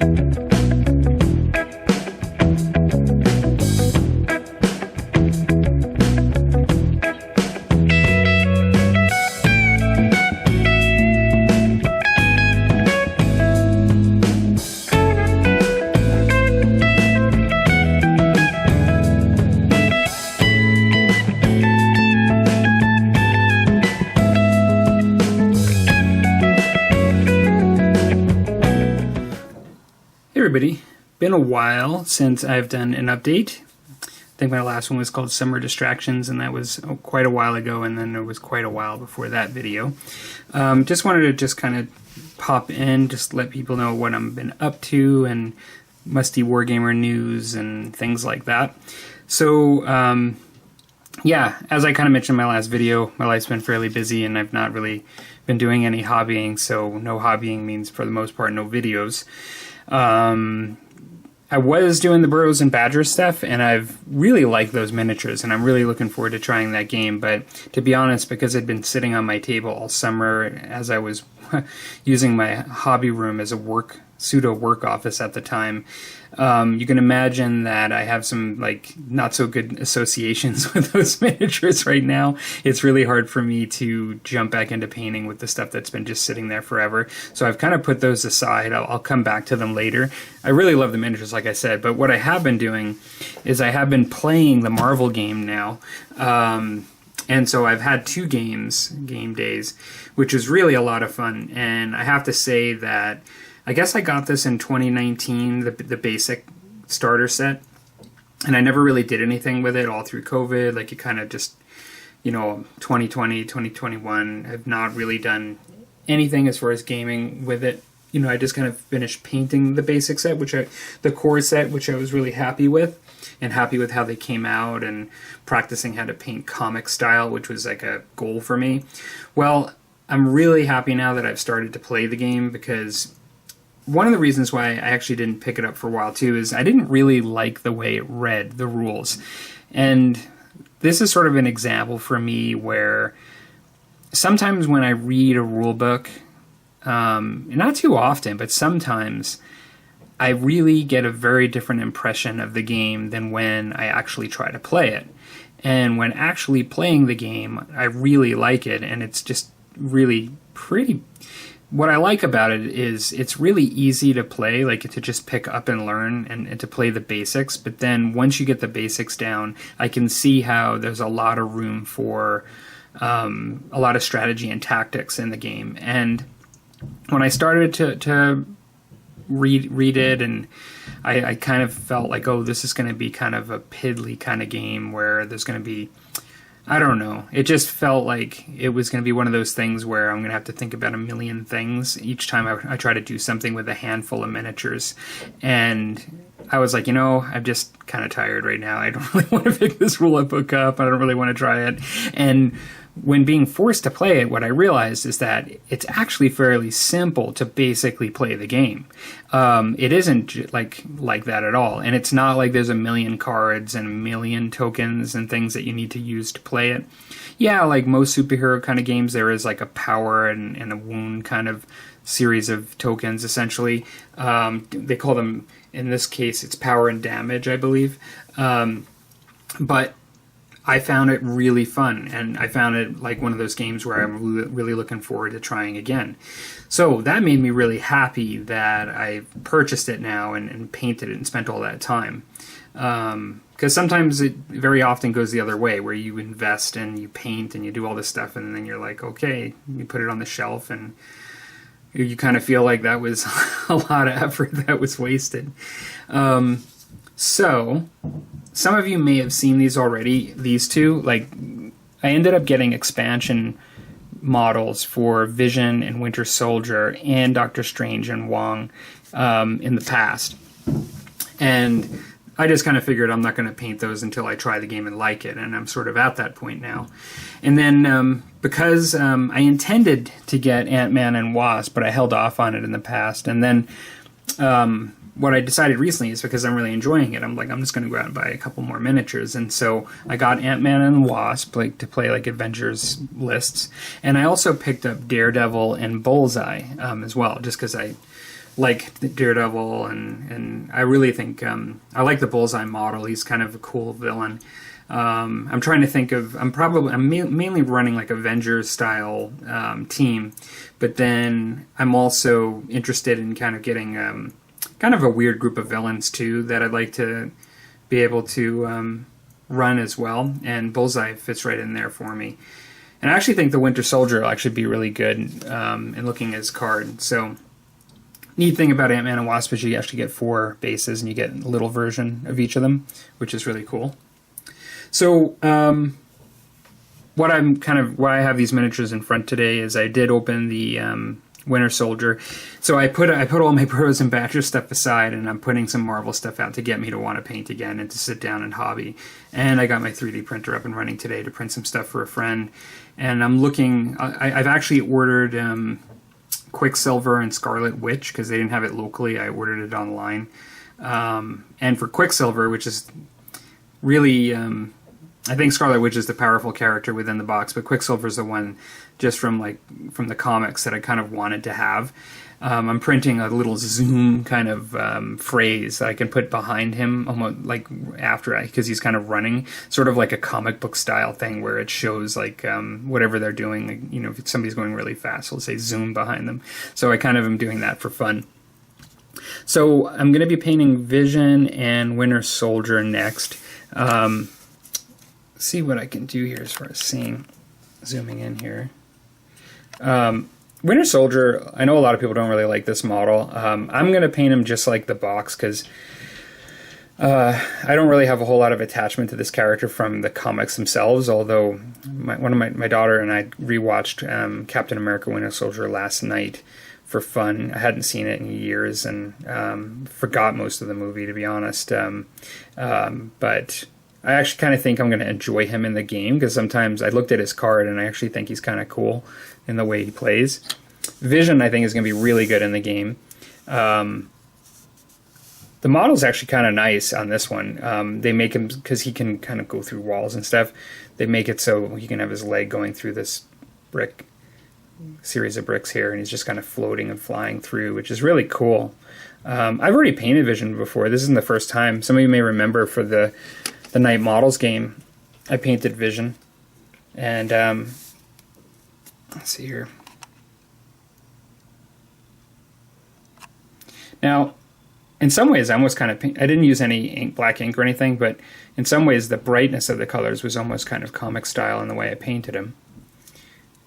Hey everybody, been a while since I've done an update. I think my last one was called Summer Distractions, and that was quite a while ago, and then it was quite a while before that video. Just wanted to kind of pop in, just let people know what I've been up to, and Musty Wargamer news and things like that. So, yeah, as I kind of mentioned in my last video, my life's been fairly busy, and I've not really been doing any hobbying, so no hobbying means, for the most part, no videos. I was doing the Burrows and Badgers stuff, and I've really liked those miniatures, and I'm really looking forward to trying that game. But to be honest, because it'd been sitting on my table all summer as I was using my hobby room as a pseudo work office at the time, you can imagine that I have some not so good associations with those miniatures right now. It's really hard for me to jump back into painting with the stuff that's been just sitting there forever. So I've kind of put those aside. I'll come back to them later. I really love the miniatures, like I said, but what I have been doing is I have been playing the Marvel game now. And so I've had 2 game days, which is really a lot of fun. And I have to say that I guess I got this in 2019, the basic starter set, and I never really did anything with it all through COVID. Like, you kind of just, 2020, 2021, I've not really done anything as far as gaming with it. I just kind of finished painting the basic set, the core set, which I was really happy with, and happy with how they came out, and practicing how to paint comic style, which was like a goal for me. Well, I'm really happy now that I've started to play the game, because one of the reasons why I actually didn't pick it up for a while too is I didn't really like the way it read the rules. And this is sort of an example for me where sometimes when I read a rule book, not too often, but sometimes I really get a very different impression of the game than when I actually try to play it. And when actually playing the game, I really like it, and it's just really pretty. What I like about it is it's really easy to play, to just pick up and learn and to play the basics. But then once you get the basics down, I can see how there's a lot of room for a lot of strategy and tactics in the game. And when I started to read it, and I kind of felt like, oh, this is going to be kind of a piddly kind of game where there's going to be, I don't know. It just felt like it was going to be one of those things where I'm going to have to think about a million things each time I try to do something with a handful of miniatures. And I was like, I'm just kind of tired right now. I don't really want to pick this rule book up. I don't really want to try it. And when being forced to play it, what I realized is that it's actually fairly simple to basically play the game. It isn't like that at all. And it's not like there's a million cards and a million tokens and things that you need to use to play it. Yeah, like most superhero kind of games, there is like a power and a wound kind of series of tokens, essentially. They call them, in this case, it's power and damage, I believe. But I found it really fun, and I found it like one of those games where I'm really looking forward to trying again. So that made me really happy that I purchased it now and painted it and spent all that time. Because sometimes it very often goes the other way, where you invest and you paint and you do all this stuff, and then you're like, okay, you put it on the shelf, and you kind of feel like that was a lot of effort that was wasted. So some of you may have seen these already, these two. I ended up getting expansion models for Vision and Winter Soldier and Doctor Strange and Wong in the past. And I just kind of figured I'm not going to paint those until I try the game and like it, and I'm sort of at that point now. And then because I intended to get Ant-Man and Wasp, but I held off on it in the past, and then what I decided recently is because I'm really enjoying it, I'm like, I'm just going to go out and buy a couple more miniatures. And so I got Ant-Man and the Wasp, like, to play like Avengers lists. And I also picked up Daredevil and Bullseye as well, just because I like Daredevil, and I really think I like the Bullseye model. He's kind of a cool villain. I'm trying to think of, I'm mainly running like Avengers style team, but then I'm also interested in kind of getting kind of a weird group of villains too that I'd like to be able to run as well, and Bullseye fits right in there for me. And I actually think the Winter Soldier will actually be really good in looking at his card. So neat thing about Ant-Man and Wasp is you actually get 4 bases and you get a little version of each of them, which is really cool. So why I have these miniatures in front today is I did open the Winter Soldier. So I put all my Burroughs and Badger stuff aside, and I'm putting some Marvel stuff out to get me to want to paint again and to sit down and hobby. And I got my 3D printer up and running today to print some stuff for a friend. And I'm looking, I've actually ordered Quicksilver and Scarlet Witch because they didn't have it locally. I ordered it online. And for Quicksilver, which is really, I think Scarlet Witch is the powerful character within the box, but Quicksilver is the one just from the comics that I kind of wanted to have. I'm printing a little zoom kind of phrase that I can put behind him, almost like because he's kind of running, sort of like a comic book style thing where it shows like whatever they're doing. Like, you know, if somebody's going really fast, we'll say zoom behind them. So I kind of am doing that for fun. So I'm going to be painting Vision and Winter Soldier next. See what I can do here as far as zooming in here. Winter Soldier, I know a lot of people don't really like this model. I'm going to paint him just like the box because I don't really have a whole lot of attachment to this character from the comics themselves, although my daughter and I rewatched Captain America Winter Soldier last night for fun. I hadn't seen it in years and forgot most of the movie, to be honest. But I actually kind of think I'm going to enjoy him in the game because sometimes I looked at his card and I actually think he's kind of cool in the way he plays. Vision, I think, is going to be really good in the game. The model's actually kind of nice on this one. They make him, because he can kind of go through walls and stuff, they make it so he can have his leg going through this series of bricks here, and he's just kind of floating and flying through, which is really cool. I've already painted Vision before. This isn't the first time. Some of you may remember for the Night Models game, I painted Vision. And let's see here. Now, in some ways, I almost kind of I didn't use any black ink or anything, but in some ways, the brightness of the colors was almost kind of comic style in the way I painted him.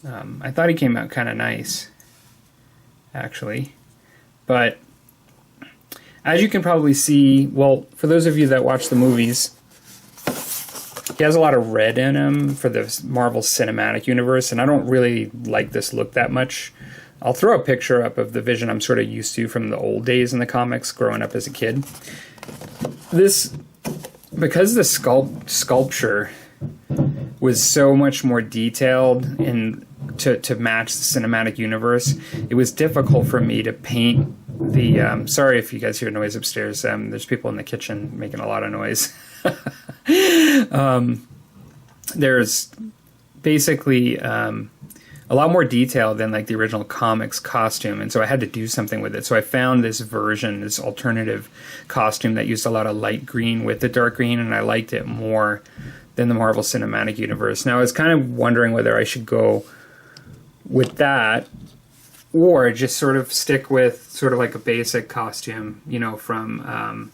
I thought he came out kind of nice, actually. But as you can probably see, well, for those of you that watch the movies, he has a lot of red in him for the Marvel Cinematic Universe, and I don't really like this look that much. I'll throw a picture up of the Vision I'm sort of used to from the old days in the comics growing up as a kid. This, because the sculpture was so much more detailed and to match the cinematic universe, it was difficult for me to paint the... sorry if you guys hear noise upstairs. There's people in the kitchen making a lot of noise. There's basically a lot more detail than like the original comics costume, and so I had to do something with it. So I found this version, this alternative costume that used a lot of light green with the dark green, and I liked it more than the Marvel Cinematic Universe. Now I was kind of wondering whether I should go with that or just sort of stick with sort of like a basic costume, you know, from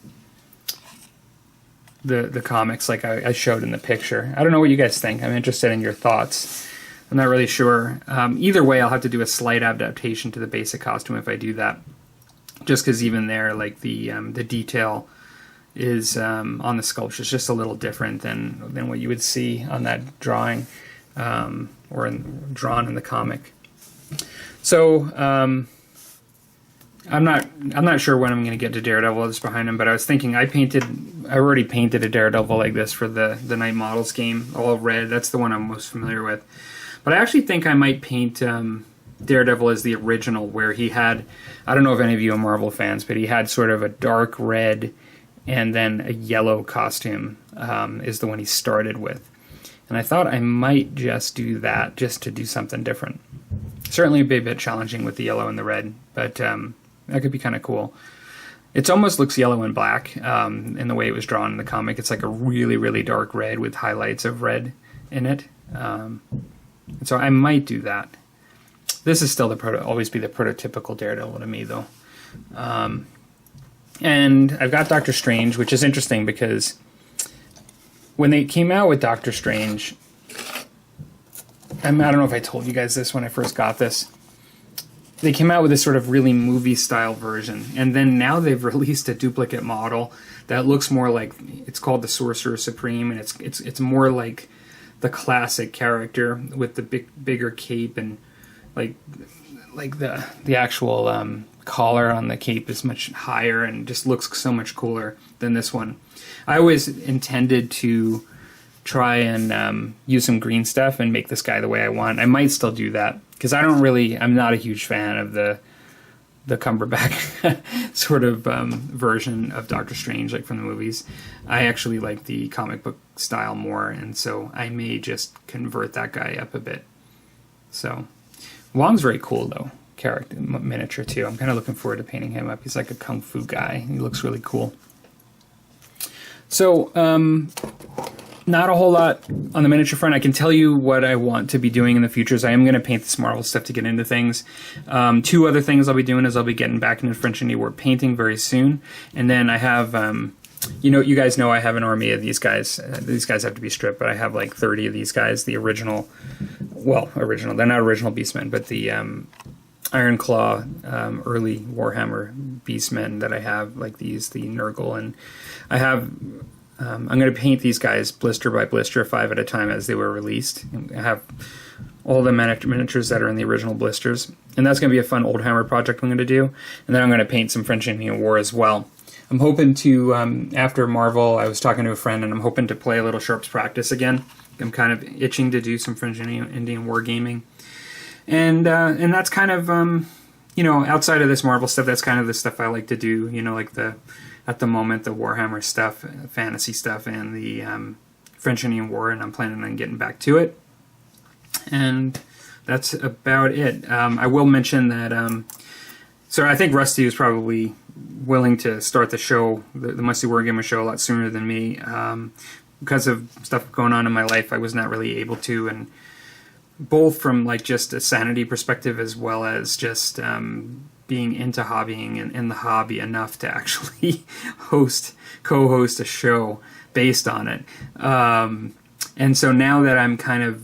the comics like I showed in the picture. I don't know what you guys think. I'm interested in your thoughts. I'm not really sure. Either way, I'll have to do a slight adaptation to the basic costume if I do that. Just because even there, like the detail is on the sculpture is just a little different than what you would see on that drawing or drawn in the comic. So I'm not sure when I'm going to get to Daredevil that's behind him, but I was thinking I already painted a Daredevil like this for the Night Models game, all red. That's the one I'm most familiar with. But I actually think I might paint Daredevil as the original, where he had, I don't know if any of you are Marvel fans, but he had sort of a dark red and then a yellow costume is the one he started with. And I thought I might just do that, just to do something different. Certainly a bit challenging with the yellow and the red, but that could be kind of cool. It almost looks yellow and black in the way it was drawn in the comic. It's like a really, really dark red with highlights of red in it. So I might do that. This is still always be the prototypical Daredevil to me, though. And I've got Doctor Strange, which is interesting because when they came out with Doctor Strange, I don't know if I told you guys this when I first got this. They came out with this sort of really movie-style version, and then now they've released a duplicate model that looks more like, it's called the Sorcerer Supreme, and it's more like the classic character with the bigger cape, and like the actual collar on the cape is much higher and just looks so much cooler than this one. I always intended to try and use some green stuff and make this guy the way I want. I might still do that because I'm not a huge fan of the Cumberbatch sort of version of Doctor Strange, like from the movies. I actually like the comic book style more, and so I may just convert that guy up a bit. So Wong's very cool though, character miniature too. I'm kind of looking forward to painting him up. He's like a kung fu guy. He looks really cool. So not a whole lot on the miniature front. I can tell you what I want to be doing in the future. Is I am going to paint this Marvel stuff to get into things. Two other things I'll be doing is I'll be getting back into French Indie War painting very soon. And then I have, you guys know I have an army of these guys. These guys have to be stripped, but I have like 30 of these guys. The original. They're not original Beastmen, but the Iron Claw early Warhammer Beastmen that I have, like these, the Nurgle, and I have. I'm going to paint these guys blister by blister, 5 at a time as they were released. I have all the miniatures that are in the original blisters. And that's going to be a fun Oldhammer project I'm going to do. And then I'm going to paint some French Indian War as well. I'm hoping to, after Marvel, I was talking to a friend, and I'm hoping to play a little Sharps Practice again. I'm kind of itching to do some French Indian War gaming. And that's kind of, outside of this Marvel stuff, that's kind of the stuff I like to do, like at the moment, the Warhammer stuff, fantasy stuff, and the French Indian War, and I'm planning on getting back to it. And that's about it. I will mention that, so I think Rusty was probably willing to start the show, the Musty Wargamers show, a lot sooner than me. Because of stuff going on in my life, I was not really able to, and both from like just a sanity perspective as well as just being into hobbying and in the hobby enough to actually co-host a show based on it. And so now that I'm kind of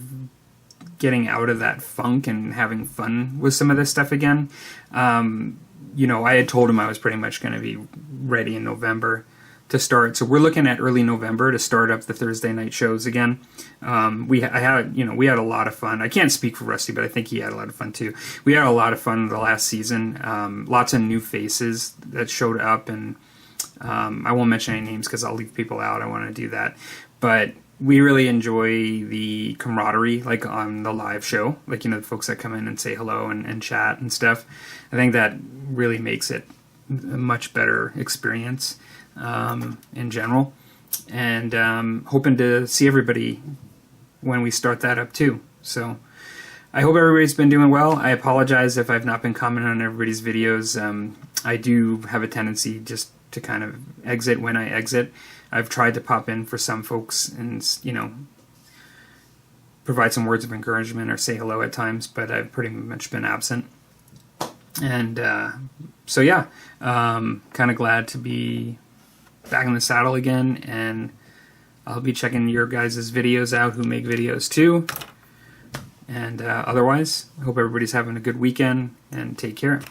getting out of that funk and having fun with some of this stuff again, I had told him I was pretty much going to be ready in November to start. So we're looking at early November to start up the Thursday night shows again. We had a lot of fun. I can't speak for Rusty, but I think he had a lot of fun too. We had a lot of fun the last season. Lots of new faces that showed up, and I won't mention any names because I'll leave people out. I want to do that, but we really enjoy the camaraderie, like on the live show, like the folks that come in and say hello and chat and stuff. I think that really makes it a much better experience in general, and hoping to see everybody when we start that up too. So I hope everybody's been doing well. I apologize if I've not been commenting on everybody's videos. I do have a tendency just to kind of exit when I exit. I've tried to pop in for some folks and provide some words of encouragement or say hello at times, but I've pretty much been absent. And so yeah, kind of glad to be back in the saddle again, and I'll be checking your guys' videos out who make videos too. And otherwise, I hope everybody's having a good weekend, and take care.